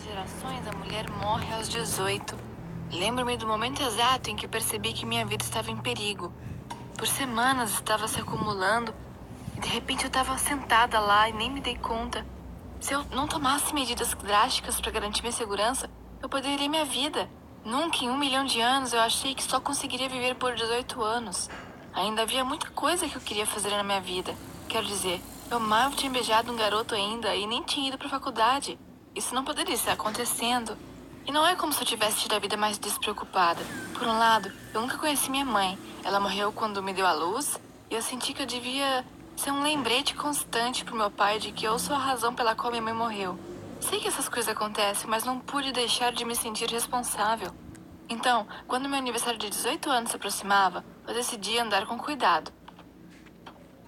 gerações, a mulher morre aos 18. Lembro-me do momento exato em que percebi que minha vida estava em perigo. Por semanas estava se acumulando e de repente eu estava sentada lá e nem me dei conta. Se eu não tomasse medidas drásticas para garantir minha segurança, eu perderia minha vida. Nunca em 1 milhão de anos eu achei que só conseguiria viver por 18 anos. Ainda havia muita coisa que eu queria fazer na minha vida. Quero dizer, eu mal tinha beijado um garoto ainda e nem tinha ido para a faculdade. Isso não poderia estar acontecendo. E não é como se eu tivesse tido a vida mais despreocupada. Por um lado, eu nunca conheci minha mãe. Ela morreu quando me deu à luz e eu senti que eu devia ser um lembrete constante pro meu pai de que eu sou a razão pela qual minha mãe morreu. Sei que essas coisas acontecem, mas não pude deixar de me sentir responsável. Então, quando meu aniversário de 18 anos se aproximava, eu decidi andar com cuidado.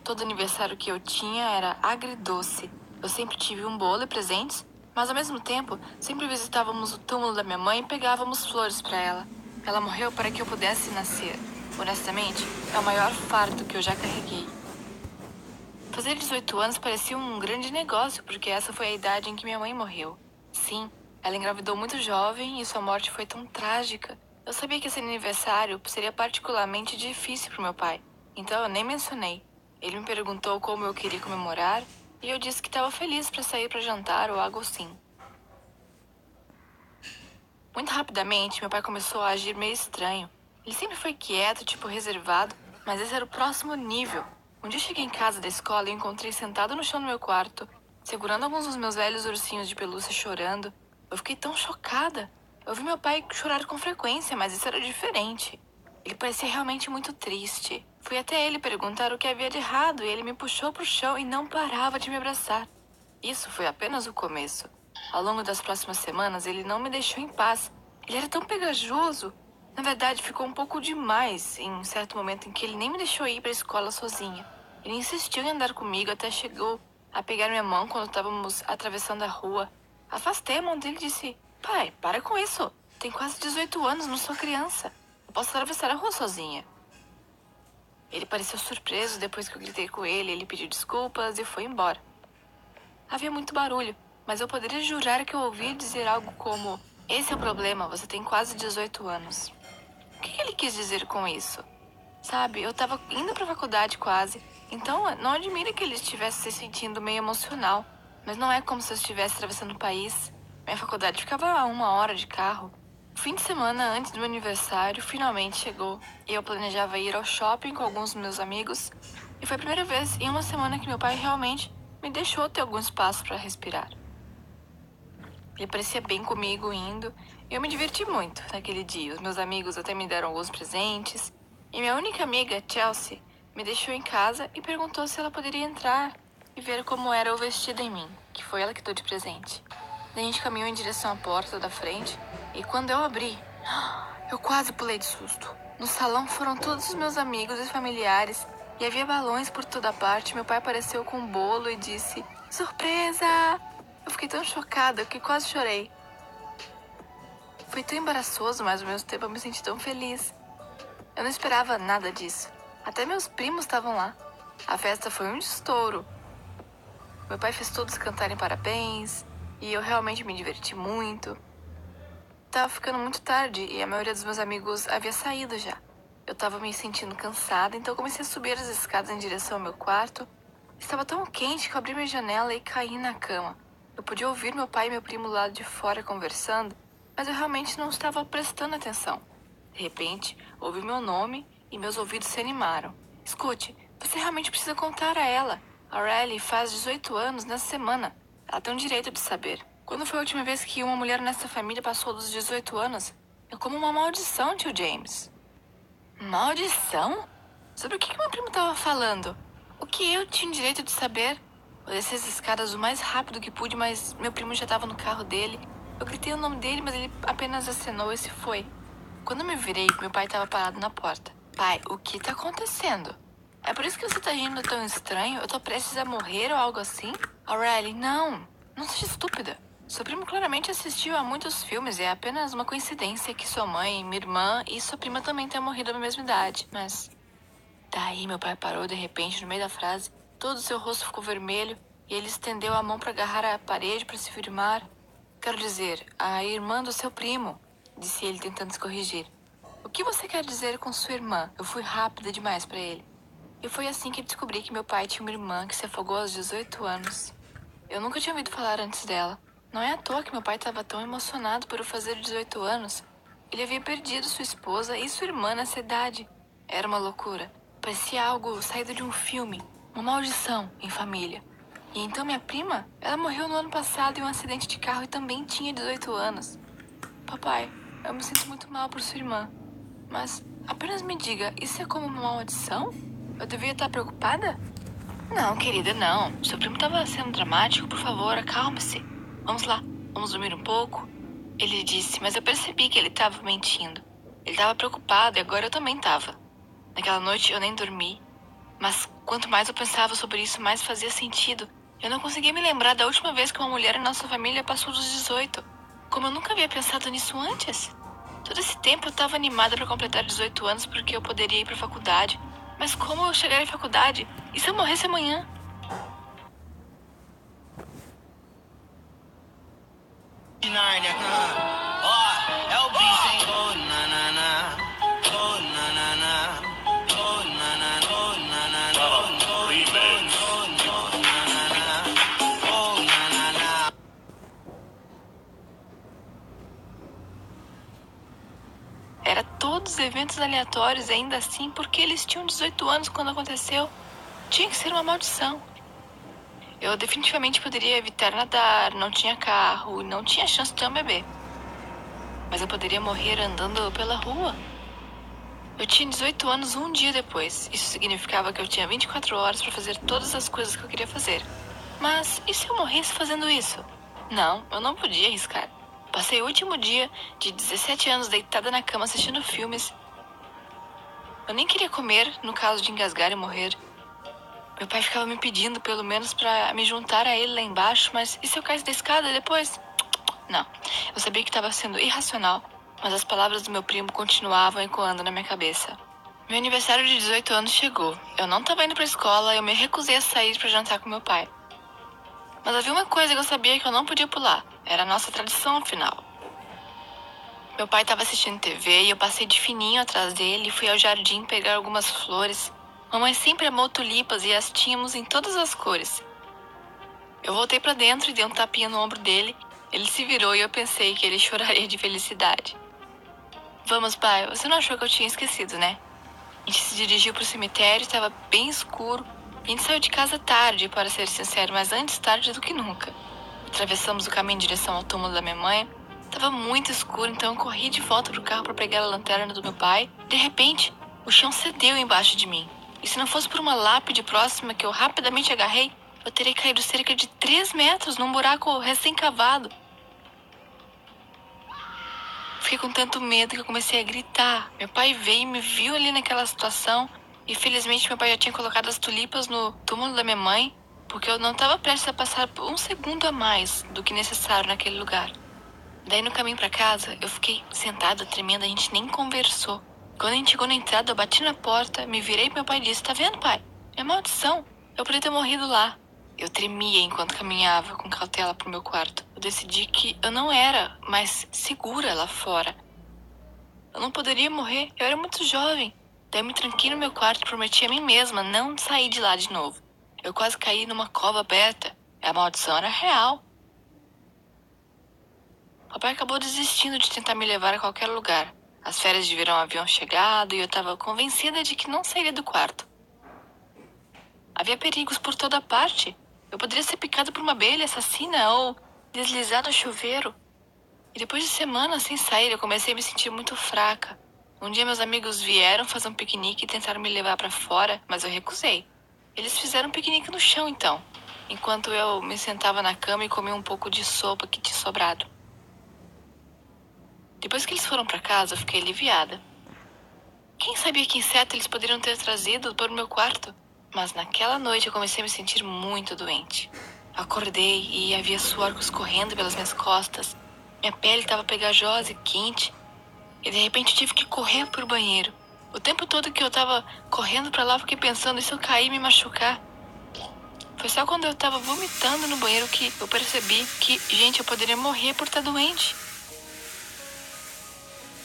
Todo aniversário que eu tinha era agridoce. Eu sempre tive um bolo e presentes, mas ao mesmo tempo, sempre visitávamos o túmulo da minha mãe e pegávamos flores para ela. Ela morreu para que eu pudesse nascer. Honestamente, é o maior fardo que eu já carreguei. Fazer 18 anos parecia um grande negócio, porque essa foi a idade em que minha mãe morreu. Sim, ela engravidou muito jovem e sua morte foi tão trágica. Eu sabia que esse aniversário seria particularmente difícil para meu pai, então eu nem mencionei. Ele me perguntou como eu queria comemorar e eu disse que estava feliz para sair para jantar ou algo assim. Muito rapidamente, meu pai começou a agir meio estranho. Ele sempre foi quieto, tipo reservado, mas esse era o próximo nível. Um dia eu cheguei em casa da escola e o encontrei sentado no chão do meu quarto, segurando alguns dos meus velhos ursinhos de pelúcia chorando. Eu fiquei tão chocada. Eu vi meu pai chorar com frequência, mas isso era diferente. Ele parecia realmente muito triste. Fui até ele perguntar o que havia de errado e ele me puxou pro chão e não parava de me abraçar. Isso foi apenas o começo. Ao longo das próximas semanas, ele não me deixou em paz. Ele era tão pegajoso. Na verdade, ficou um pouco demais em um certo momento em que ele nem me deixou ir para a escola sozinha. Ele insistiu em andar comigo até chegou a pegar minha mão quando estávamos atravessando a rua. Afastei a mão dele e disse: Pai, para com isso. Tem quase 18 anos, não sou criança. Eu posso atravessar a rua sozinha. Ele pareceu surpreso depois que eu gritei com ele. Ele pediu desculpas e foi embora. Havia muito barulho, mas eu poderia jurar que eu ouvi dizer algo como: Esse é o problema, você tem quase 18 anos. O que ele quis dizer com isso? Sabe, eu tava indo pra faculdade quase, então não admira que ele estivesse se sentindo meio emocional. Mas não é como se eu estivesse atravessando o país. Minha faculdade ficava a 1 hora de carro. O fim de semana antes do meu aniversário finalmente chegou e eu planejava ir ao shopping com alguns dos meus amigos. E foi a primeira vez em uma semana que meu pai realmente me deixou ter algum espaço para respirar. Ele parecia bem comigo indo e eu me diverti muito naquele dia. Os meus amigos até me deram alguns presentes. E minha única amiga, Chelsea, me deixou em casa e perguntou se ela poderia entrar e ver como era o vestido em mim, que foi ela que deu de presente. Daí a gente caminhou em direção à porta da frente e quando eu abri, eu quase pulei de susto. No salão foram todos os meus amigos e familiares e havia balões por toda parte. Meu pai apareceu com um bolo e disse: Surpresa! Eu fiquei tão chocada que quase chorei. Foi tão embaraçoso, mas ao mesmo tempo eu me senti tão feliz. Eu não esperava nada disso. Até meus primos estavam lá. A festa foi um estouro. Meu pai fez todos cantarem parabéns e eu realmente me diverti muito. Tava ficando muito tarde e a maioria dos meus amigos havia saído já. Eu tava me sentindo cansada, então eu comecei a subir as escadas em direção ao meu quarto. Estava tão quente que eu abri minha janela e caí na cama. Eu podia ouvir meu pai e meu primo do lado de fora conversando, mas eu realmente não estava prestando atenção. De repente, ouvi meu nome e meus ouvidos se animaram. Escute, você realmente precisa contar a ela. A Riley faz 18 anos nessa semana. Ela tem o direito de saber. Quando foi a última vez que uma mulher nessa família passou dos 18 anos? É como uma maldição, tio James. Maldição? Sobre o que meu primo estava falando? O que eu tinha direito de saber? Eu desci as escadas o mais rápido que pude, mas meu primo já estava no carro dele. Eu gritei o nome dele, mas ele apenas acenou e se foi. Quando eu me virei, meu pai estava parado na porta. Pai, o que tá acontecendo? É por isso que você tá rindo tão estranho? Eu tô prestes a morrer ou algo assim? Riley, não seja estúpida. Seu primo claramente assistiu a muitos filmes e é apenas uma coincidência que sua mãe, minha irmã e sua prima também tenham morrido na mesma idade. Mas daí meu pai parou de repente no meio da frase. Todo o seu rosto ficou vermelho e ele estendeu a mão para agarrar a parede para se firmar. Quero dizer, a irmã do seu primo, disse ele tentando se corrigir. O que você quer dizer com sua irmã? Eu fui rápida demais para ele. E foi assim que descobri que meu pai tinha uma irmã que se afogou aos 18 anos. Eu nunca tinha ouvido falar antes dela. Não é à toa que meu pai estava tão emocionado por eu fazer 18 anos. Ele havia perdido sua esposa e sua irmã nessa idade. Era uma loucura. Parecia algo saído de um filme. Uma maldição em família. E então minha prima, ela morreu no ano passado em um acidente de carro e também tinha 18 anos. Papai, eu me sinto muito mal por sua irmã. Mas apenas me diga, isso é como uma maldição? Eu devia estar preocupada? Não, querida, não. Seu primo estava sendo dramático. Por favor, acalme-se. Vamos lá, vamos dormir um pouco. Ele disse, mas eu percebi que ele estava mentindo. Ele estava preocupado e agora eu também estava. Naquela noite eu nem dormi. Mas quanto mais eu pensava sobre isso, mais fazia sentido. Eu não conseguia me lembrar da última vez que uma mulher em nossa família passou dos 18. Como eu nunca havia pensado nisso antes. Todo esse tempo eu estava animada para completar 18 anos porque eu poderia ir para a faculdade. Mas como eu chegar em faculdade? E se eu morresse amanhã? Nárnia. Ó, é o bicho, hein? Oh, na, na, na. Oh, na, na, na. Oh, na, na, oh, na, na, na. Oh, oh, oh, na, na, na. Oh, na, na, na. Era todos eventos aleatórios, ainda assim, porque eles tinham 18 anos quando aconteceu. Tinha que ser uma maldição. Eu definitivamente poderia evitar nadar, não tinha carro e não tinha chance de ter um bebê. Mas eu poderia morrer andando pela rua. Eu tinha 18 anos um dia depois. Isso significava que eu tinha 24 horas para fazer todas as coisas que eu queria fazer. Mas e se eu morresse fazendo isso? Não, eu não podia arriscar. Passei o último dia de 17 anos deitada na cama assistindo filmes. Eu nem queria comer, no caso de engasgar e morrer. Meu pai ficava me pedindo, pelo menos, pra me juntar a ele lá embaixo, mas e se eu caísse da escada depois? Não, eu sabia que estava sendo irracional, mas as palavras do meu primo continuavam ecoando na minha cabeça. Meu aniversário de 18 anos chegou. Eu não estava indo pra escola, eu me recusei a sair para jantar com meu pai. Mas havia uma coisa que eu sabia que eu não podia pular. Era a nossa tradição, afinal. Meu pai estava assistindo TV e eu passei de fininho atrás dele e fui ao jardim pegar algumas flores. Mamãe sempre amou tulipas e as tínhamos em todas as cores. Eu voltei para dentro e dei um tapinha no ombro dele. Ele se virou e eu pensei que ele choraria de felicidade. Vamos, pai, você não achou que eu tinha esquecido, né? A gente se dirigiu pro cemitério, estava bem escuro. A gente saiu de casa tarde, para ser sincero, mas antes tarde do que nunca. Atravessamos o caminho em direção ao túmulo da minha mãe. Estava muito escuro, então eu corri de volta pro carro para pegar a lanterna do meu pai. De repente, o chão cedeu embaixo de mim. E se não fosse por uma lápide próxima que eu rapidamente agarrei, eu teria caído cerca de 3 metros num buraco recém-cavado. Fiquei com tanto medo que eu comecei a gritar. Meu pai veio e me viu ali naquela situação. E felizmente meu pai já tinha colocado as tulipas no túmulo da minha mãe, porque eu não estava prestes a passar por um segundo a mais do que necessário naquele lugar. Daí no caminho para casa, eu fiquei sentada, tremendo, a gente nem conversou. Quando a gente chegou na entrada, eu bati na porta, me virei pro meu pai e disse, tá vendo, pai? É maldição. Eu podia ter morrido lá. Eu tremia enquanto caminhava com cautela pro meu quarto. Eu decidi que eu não era mais segura lá fora. Eu não poderia morrer, eu era muito jovem. Daí eu me tranquei no meu quarto e prometi a mim mesma não sair de lá de novo. Eu quase caí numa cova aberta. A maldição era real. Papai acabou desistindo de tentar me levar a qualquer lugar. As férias de verão haviam chegado e eu estava convencida de que não sairia do quarto. Havia perigos por toda parte. Eu poderia ser picada por uma abelha assassina ou deslizar no chuveiro. E depois de semanas sem sair, eu comecei a me sentir muito fraca. Um dia meus amigos vieram fazer um piquenique e tentaram me levar para fora, mas eu recusei. Eles fizeram um piquenique no chão, então, enquanto eu me sentava na cama e comia um pouco de sopa que tinha sobrado. Depois que eles foram para casa, eu fiquei aliviada. Quem sabia que inseto eles poderiam ter trazido para o meu quarto? Mas naquela noite eu comecei a me sentir muito doente. Acordei e havia suor escorrendo pelas minhas costas. Minha pele estava pegajosa e quente. E de repente eu tive que correr para o banheiro. O tempo todo que eu estava correndo para lá, eu fiquei pensando, e se eu cair e me machucar? Foi Foi só quando eu tava vomitando no banheiro que eu percebi que, gente, eu poderia morrer por estar doente.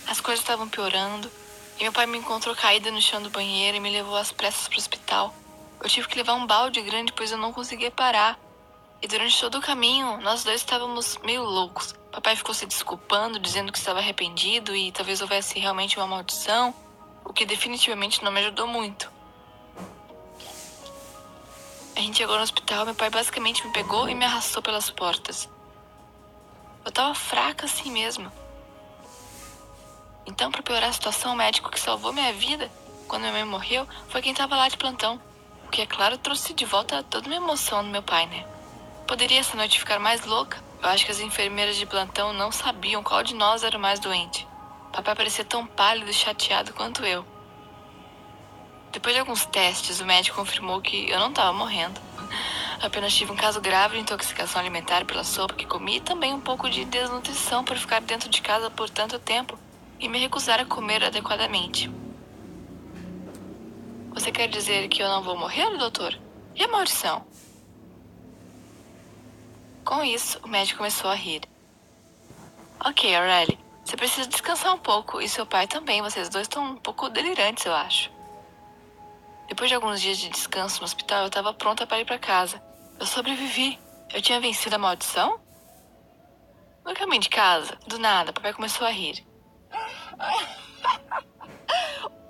As coisas estavam piorando e meu pai me encontrou caída no chão do banheiro e me levou às pressas pro hospital. Eu tive que levar um balde grande, pois eu não conseguia parar. E durante todo o caminho, nós dois estávamos meio loucos. Papai ficou se desculpando, dizendo que estava arrependido e talvez houvesse realmente uma maldição, o que definitivamente não me ajudou muito. A gente chegou no hospital, meu pai basicamente me pegou e me arrastou pelas portas. Eu tava fraca assim mesmo. Então, para piorar a situação, o médico que salvou minha vida quando minha mãe morreu foi quem tava lá de plantão. O que, é claro, trouxe de volta toda a minha emoção do meu pai, né? Poderia essa noite ficar mais louca? Eu acho que as enfermeiras de plantão não sabiam qual de nós era o mais doente. Papai parecia tão pálido e chateado quanto eu. Depois de alguns testes, o médico confirmou que eu não estava morrendo. Apenas tive um caso grave de intoxicação alimentar pela sopa que comi e também um pouco de desnutrição por ficar dentro de casa por tanto tempo e me recusar a comer adequadamente. Você quer dizer que eu não vou morrer, doutor? E a maldição? Com isso, o médico começou a rir. Ok, Aurélie, você precisa descansar um pouco e seu pai também. Vocês dois estão um pouco delirantes, eu acho. Depois de alguns dias de descanso no hospital, eu estava pronta para ir para casa. Eu sobrevivi. Eu tinha vencido a maldição? No caminho de casa, do nada, papai começou a rir.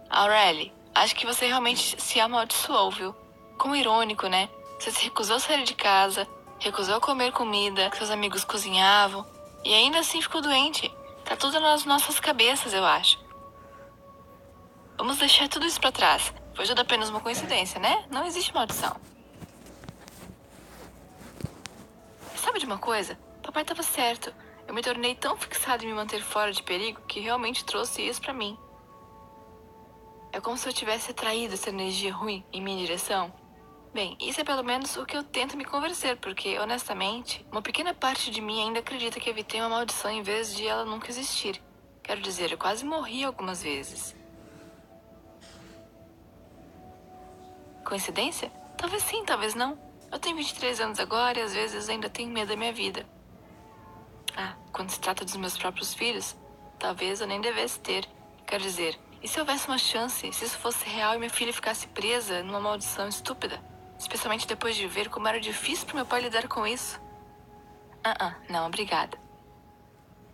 Aurélie, acho que você realmente se amaldiçoou, viu? Como irônico, né? Você se recusou a sair de casa, recusou a comer comida que seus amigos cozinhavam e ainda assim ficou doente. Tá tudo nas nossas cabeças, eu acho. Vamos deixar tudo isso pra trás. Foi tudo apenas uma coincidência, né? Não existe maldição. Sabe de uma coisa? Papai estava certo. Eu me tornei tão fixado em me manter fora de perigo que realmente trouxe isso pra mim. É como se eu tivesse atraído essa energia ruim em minha direção. Bem, isso é pelo menos o que eu tento me convencer, porque, honestamente, uma pequena parte de mim ainda acredita que evitei uma maldição em vez de ela nunca existir. Quero dizer, eu quase morri algumas vezes. Coincidência? Talvez sim, talvez não. Eu tenho 23 anos agora e às vezes ainda tenho medo da minha vida. Ah, quando se trata dos meus próprios filhos, talvez eu nem devesse ter. Quero dizer, e se houvesse uma chance, se isso fosse real e minha filha ficasse presa numa maldição estúpida? Especialmente depois de ver como era difícil para meu pai lidar com isso. Não, obrigada.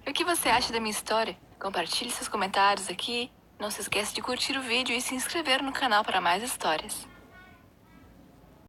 E o que você acha da minha história? Compartilhe seus comentários aqui. Não se esqueça de curtir o vídeo e se inscrever no canal para mais histórias.